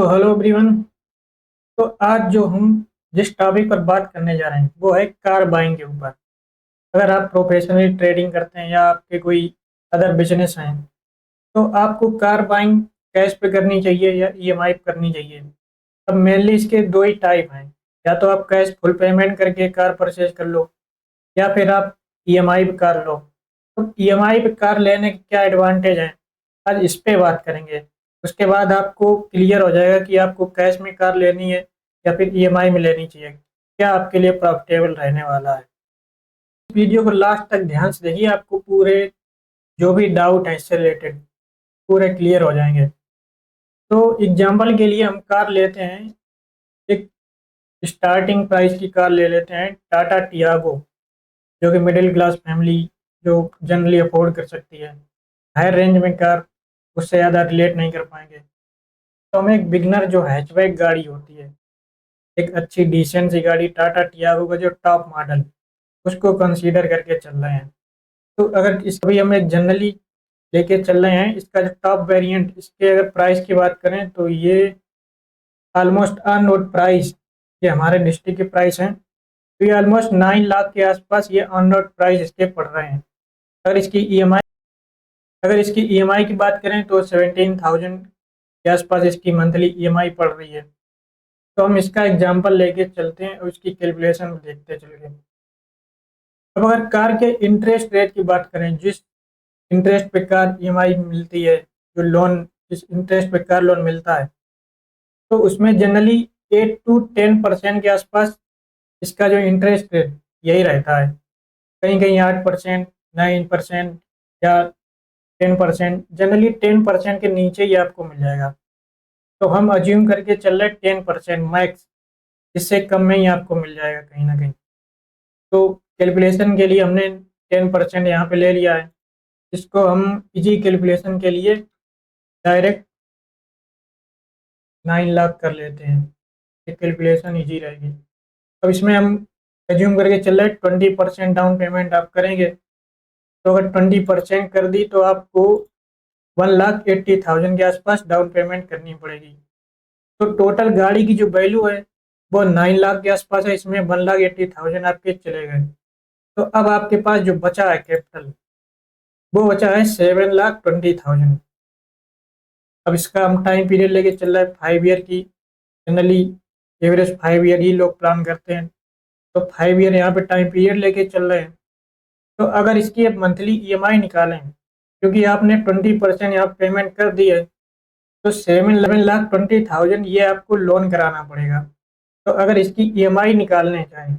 Hello everyone. तो आज जो हम जिस टॉपिक पर बात करने जा रहे हैं वो है कार बाइंग के ऊपर। अगर आप प्रोफेशनली ट्रेडिंग करते हैं या आपके कोई अदर बिजनेस हैं तो आपको कार बाइंग कैश पे करनी चाहिए या ईएमआई पे करनी चाहिए। अब मेनली इसके दो ही टाइप हैं, या तो आप कैश फुल पेमेंट करके कार परचेज कर लो या फिर आप ईएमआई पे कार लो। तो ईएमआई पे कार लेने के क्या एडवांटेज हैं, आज इस पे बात करेंगे। उसके बाद आपको क्लियर हो जाएगा कि आपको कैश में कार लेनी है या फिर ईएमआई में लेनी चाहिए, क्या आपके लिए प्रॉफिटेबल रहने वाला है। वीडियो को लास्ट तक ध्यान से देखिए, आपको पूरे जो भी डाउट है इससे रिलेटेड पूरे क्लियर हो जाएंगे। तो एग्जाम्पल के लिए हम कार लेते हैं, एक स्टार्टिंग प्राइस की कार ले लेते हैं टाटा टियागो, जो कि मिडिल क्लास फैमिली जो जनरली अफोर्ड कर सकती है। हायर रेंज में कार उससे ज़्यादा रिलेट नहीं कर पाएंगे। तो हमें एक बिगनर जो हैचबैक गाड़ी होती है, एक अच्छी डिसेंट सी गाड़ी टाटा टियागो का जो टॉप मॉडल, उसको कंसीडर करके चल रहे हैं। तो अगर इस अभी हम एक जनरली लेके चल रहे हैं, इसका जो टॉप वेरिएंट, इसके अगर प्राइस की बात करें तो ये ऑलमोस्ट अननोन प्राइस, ये हमारे डिस्ट्रिक्ट के प्राइस हैं, तो ये ऑलमोस्ट 9 लाख के आसपास ये अननोन प्राइस इसके पड़ रहे हैं। अगर इसकी ईएमआई अगर इसकी ईएमआई की बात करें तो 17,000 के आसपास इसकी मंथली ईएमआई पड़ रही है। तो हम इसका एग्जांपल लेके चलते हैं और उसकी कैलकुलेशन देखते चल गए। अब अगर कार के इंटरेस्ट रेट की बात करें, जिस इंटरेस्ट पे कार ईएमआई मिलती है, जो लोन जिस इंटरेस्ट पे कार लोन मिलता है, तो उसमें जनरली 8 to 10% के आसपास इसका जो इंटरेस्ट रेट यही रहता है। कहीं कहीं 8%, 9% या 10%, जनरली 10% के नीचे ही आपको मिल जाएगा। तो हम अज्यूम करके चल रहे 10% मैक्स, इससे कम में ही आपको मिल जाएगा कहीं ना कहीं। तो कैलकुलेशन के लिए हमने 10% यहाँ पे ले लिया है। इसको हम इजी कैलकुलेशन के लिए डायरेक्ट 9 लाख कर लेते हैं, ये कैलकुलेशन इजी रहेगी। अब इसमें हम एज्यूम करके चल रहे 20% डाउन पेमेंट आप करेंगे। तो अगर 20% कर दी तो आपको 1,80,000 के आसपास डाउन पेमेंट करनी पड़ेगी। तो टोटल गाड़ी की जो वैल्यू है वो 9 लाख के आसपास है, इसमें 1,80,000 आपके चले गए। तो अब आपके पास जो बचा है कैपिटल, वो बचा है 7,20,000। अब इसका हम टाइम पीरियड लेके चल रहा है 5 ईयर की, जनरली एवरेज 5 ईयर ही लोग प्लान करते हैं। तो 5 ईयर यहाँ पे टाइम पीरियड लेके चल रहे हैं। तो अगर इसकी अब मंथली ईएमआई निकालें, क्योंकि आपने 20% यहाँ पेमेंट कर दी है, तो 7,20,000 ये आपको लोन कराना पड़ेगा। तो अगर इसकी ईएमआई निकालने चाहें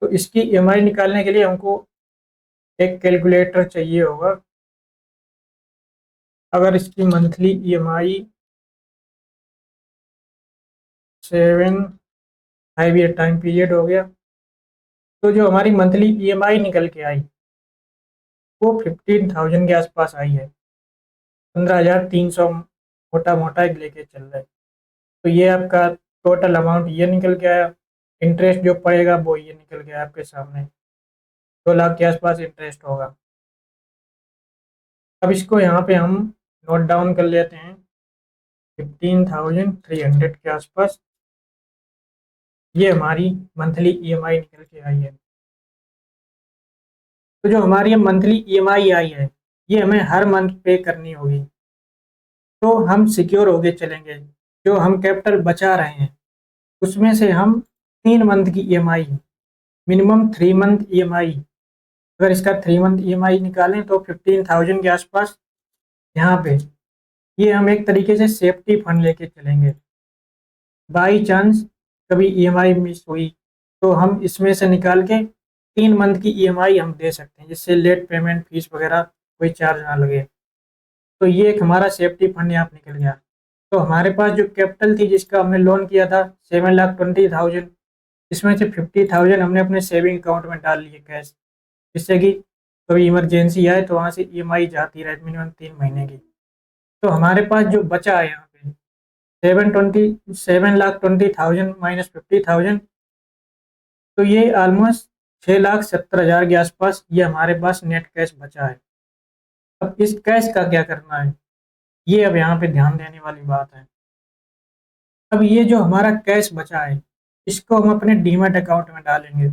तो इसकी ईएमआई निकालने के लिए हमको एक कैलकुलेटर चाहिए होगा। अगर इसकी monthly EMI 5 year time period हो गया, तो जो हमारी मंथली ईएमआई निकल के आई वो 15,000 के आसपास आई है। 15,300 मोटा मोटा एक लेके चल रहा है। तो ये आपका टोटल अमाउंट ये निकल के आया। इंटरेस्ट जो पड़ेगा वो ये निकल के आया आपके सामने, 2 लाख के आसपास इंटरेस्ट होगा। अब इसको यहाँ पे हम नोट डाउन कर लेते हैं, 15,300 के आसपास ये हमारी मंथली ईएमआई निकल के आई है। तो जो हमारी मंथली ईएमआई आई है ये हमें हर मंथ पे करनी होगी, तो हम सिक्योर होके चलेंगे। जो हम कैपिटल बचा रहे हैं उसमें से हम 3 मंथ की ईएमआई, मिनिमम 3 मंथ ईएमआई, अगर इसका 3 मंथ ईएमआई निकालें तो 15,000 के आसपास यहाँ पे ये हम एक तरीके से सेफ्टी फंड लेके चलेंगे। बाई चांस कभी ईएमआई मिस हुई तो हम इसमें से निकाल के 3 मंथ की ईएमआई हम दे सकते हैं, जिससे लेट पेमेंट फीस वगैरह कोई चार्ज ना लगे। तो ये एक हमारा सेफ्टी फंड यहाँ पे निकल गया। तो हमारे पास जो कैपिटल थी जिसका हमने लोन किया था 7,20,000, इसमें से 50,000 हमने अपने सेविंग अकाउंट में डाल लिए कैश, जिससे कि कभी इमरजेंसी आए तो वहाँ से ईएमआई जाती रहे मिनिमम 3 महीने की। तो हमारे पास जो बचा है यहाँ पे 7,20,000 माइनस 50,000, तो ये ऑलमोस्ट 6,70,000 के आसपास ये हमारे पास नेट कैश बचा है। अब इस कैश का क्या करना है, ये अब यहाँ पे ध्यान देने वाली बात है। अब ये जो हमारा कैश बचा है, इसको हम अपने डीमैट अकाउंट में डालेंगे।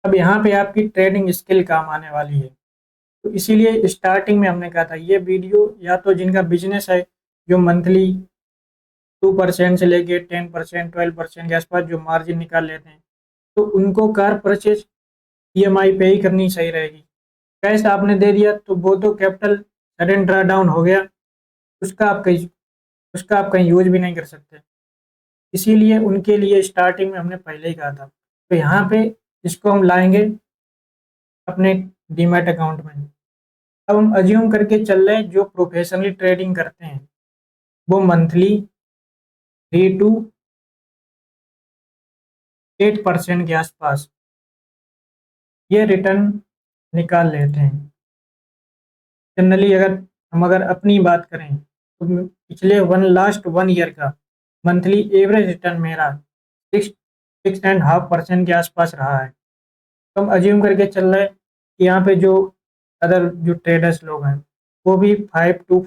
अब यहाँ पे आपकी ट्रेडिंग स्किल काम आने वाली है। तो इसीलिए स्टार्टिंग में हमने कहा था ये वीडियो या तो जिनका बिजनेस है, जो मंथली 2% से लेके 10%, 12% के आसपास जो मार्जिन निकाल लेते हैं, तो उनको कार परचेज ईएमआई पे ही करनी सही रहेगी। कैश आपने दे दिया तो वो तो कैपिटल सडन ड्रा डाउन हो गया, उसका आप कहीं उसका आप कहीं यूज भी नहीं कर सकते। इसीलिए उनके लिए स्टार्टिंग में हमने पहले ही कहा था। तो यहाँ पे इसको हम लाएंगे अपने डीमैट अकाउंट में। अब हम अज्यूम करके चल रहे हैं जो प्रोफेशनली ट्रेडिंग करते हैं वो मंथली 3 to 8% के आसपास ये रिटर्न निकाल लेते हैं। जनरली अगर अपनी बात करें तो पिछले लास्ट 1 ईयर का मंथली एवरेज रिटर्न मेरा 6.5% के आसपास रहा है। तो हम अज्यूम करके चल रहे हैं कि यहाँ पे जो अदर जो ट्रेडर्स लोग हैं वो भी 4 to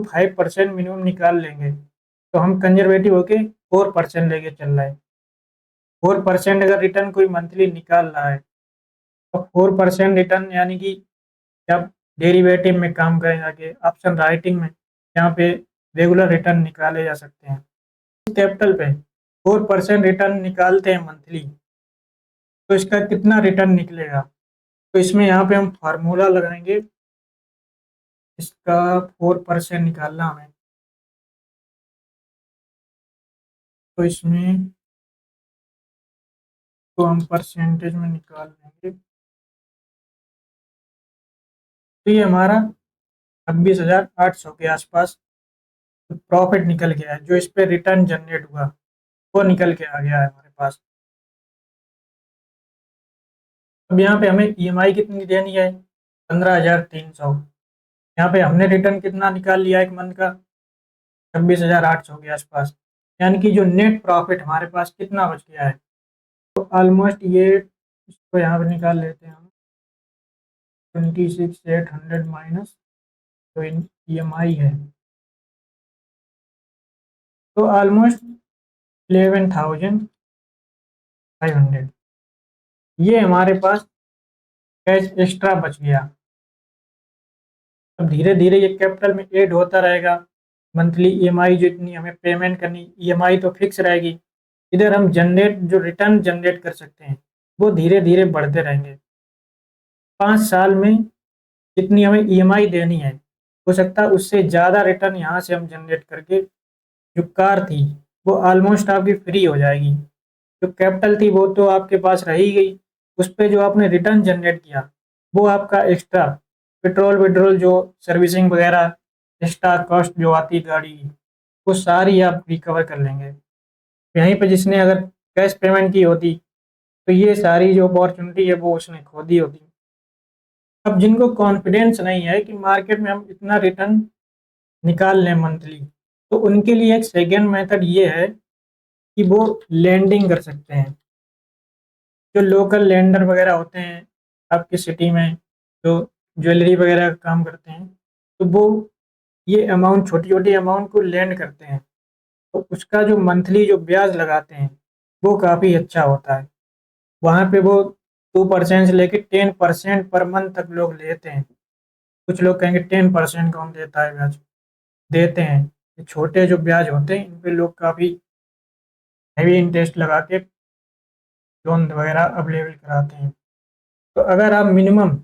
5% मिनिमम निकाल लेंगे। तो हम कंजर्वेटिव होके 4% लेके चल रहे हैं। 4% अगर रिटर्न कोई मंथली निकाल रहा है तो 4% रिटर्न यानी कि आप डेरिवेटिव में काम करें जाके ऑप्शन राइटिंग में यहाँ पे रेगुलर रिटर्न निकाले जा सकते हैं। कैपिटल पे 4% रिटर्न निकालते हैं मंथली, तो इसका कितना रिटर्न निकलेगा? तो इसमें यहाँ पे हम फार्मूला लगाएंगे, इसका 4% निकालना हमें। तो इसमें तो हम परसेंटेज में निकाल लेंगे। तो ये हमारा 26,800 के आसपास प्रॉफिट निकल गया है। जो इस पे रिटर्न जनरेट हुआ वो निकल के आ गया है हमारे पास। अब यहाँ पे हमें ईएमआई कितनी देनी है? 15,300। यहाँ पे हमने रिटर्न कितना निकाल लिया एक मंथ का? 26,800 के आसपास। यानी कि जो नेट प्रॉफिट हमारे पास कितना बच गया है? तो ऑलमोस्ट ये इसको यहाँ पे निकाल लेते हैं हम। 26,800 माइनस जो ईएमआई है, तो ऑलमोस्ट 11,500 ये हमारे पास कैश एक्स्ट्रा बच गया। अब धीरे धीरे ये कैपिटल में ऐड होता रहेगा। मंथली ईएमआई जितनी हमें पेमेंट करनी, ईएमआई तो फिक्स रहेगी। इधर हम जो रिटर्न जनरेट कर सकते हैं वो धीरे धीरे बढ़ते रहेंगे। 5 साल में जितनी हमें ईएमआई देनी है, हो सकता है उससे ज़्यादा रिटर्न यहाँ से हम जनरेट करके जो कार थी वो ऑलमोस्ट आपकी फ्री हो जाएगी। जो कैपिटल थी वो तो आपके पास रह ही गई, उस पे जो आपने रिटर्न जनरेट किया वो आपका एक्स्ट्रा पेट्रोल वेट्रोल जो सर्विसिंग वगैरह एक्स्ट्रा कॉस्ट जो आती गाड़ी की, वो सारी आप रिकवर कर लेंगे। यहीं पे जिसने अगर कैश पेमेंट की होती तो ये सारी जो अपॉर्चुनिटी है वो उसने खो दी होती। अब जिनको कॉन्फिडेंस नहीं है कि मार्केट में हम इतना रिटर्न निकाल लें मंथली, तो उनके लिए एक सेकेंड मेथड ये है कि वो लैंडिंग कर सकते हैं। जो लोकल लैंडर वगैरह होते हैं आपकी सिटी में, जो ज्वेलरी वगैरह का काम करते हैं, तो वो ये अमाउंट छोटी छोटी अमाउंट को लैंड करते हैं। तो उसका जो मंथली जो ब्याज लगाते हैं वो काफ़ी अच्छा होता है। वहाँ पे वो 2% से लेके 10% पर मंथ तक लोग लेते हैं। कुछ लोग कहेंगे 10% कौन देता है ब्याज? देते हैं। ये छोटे जो ब्याज होते हैं इन पे लोग काफ़ी हैवी इंटरेस्ट लगा के लोन वगैरह अवेलेबल कराते हैं। तो अगर आप मिनिमम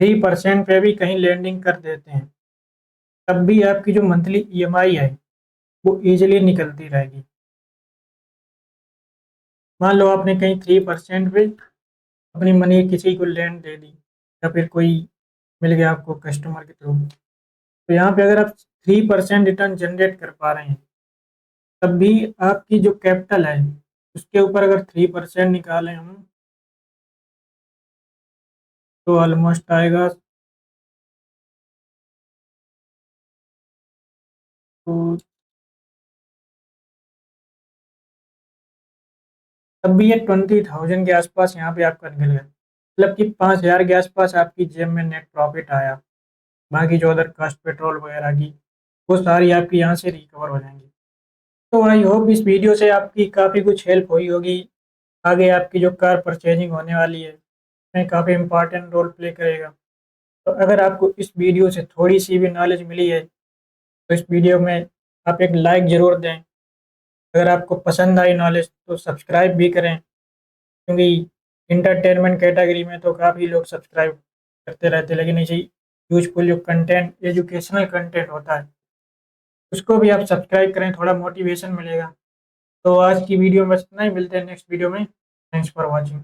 3% पे भी कहीं लैंडिंग कर देते हैं तब भी आपकी जो मंथली ईएमआई है वो ईजिली निकलती रहेगी। मान लो आपने कहीं 3% पे अपनी मनी किसी को लैंड दे दी, या फिर कोई मिल गया आपको कस्टमर के थ्रू, तो यहाँ पे अगर आप 3% रिटर्न जनरेट कर पा रहे हैं तब भी आपकी जो कैपिटल है उसके ऊपर अगर 3% निकालें हम, तो ऑलमोस्ट आएगा तो तब भी ये 20,000 के आसपास यहाँ पे आपका निकल गया। मतलब कि 5,000 के आसपास आपकी जेब में नेट प्रॉफिट आया। बाकी जो अदर कॉस्ट पेट्रोल वगैरह की वो सारी आपकी यहाँ से रिकवर हो जाएंगी। तो आई होप इस वीडियो से आपकी काफ़ी कुछ हेल्प हुई होगी। आगे आपकी जो कार परचेजिंग होने वाली है उसमें काफ़ी इम्पोर्टेंट रोल प्ले करेगा। तो अगर आपको इस वीडियो से थोड़ी सी भी नॉलेज मिली है तो इस वीडियो में आप एक लाइक ज़रूर दें। अगर आपको पसंद आई नॉलेज तो सब्सक्राइब भी करें, क्योंकि इंटरटेनमेंट कैटेगरी में तो काफ़ी लोग सब्सक्राइब करते रहते हैं, लेकिन इसी यूजफुल जो कंटेंट एजुकेशनल कंटेंट होता है उसको भी आप सब्सक्राइब करें, थोड़ा मोटिवेशन मिलेगा। तो आज की वीडियो में बस इतना ही, मिलते हैं नेक्स्ट वीडियो में। Thanks for watching.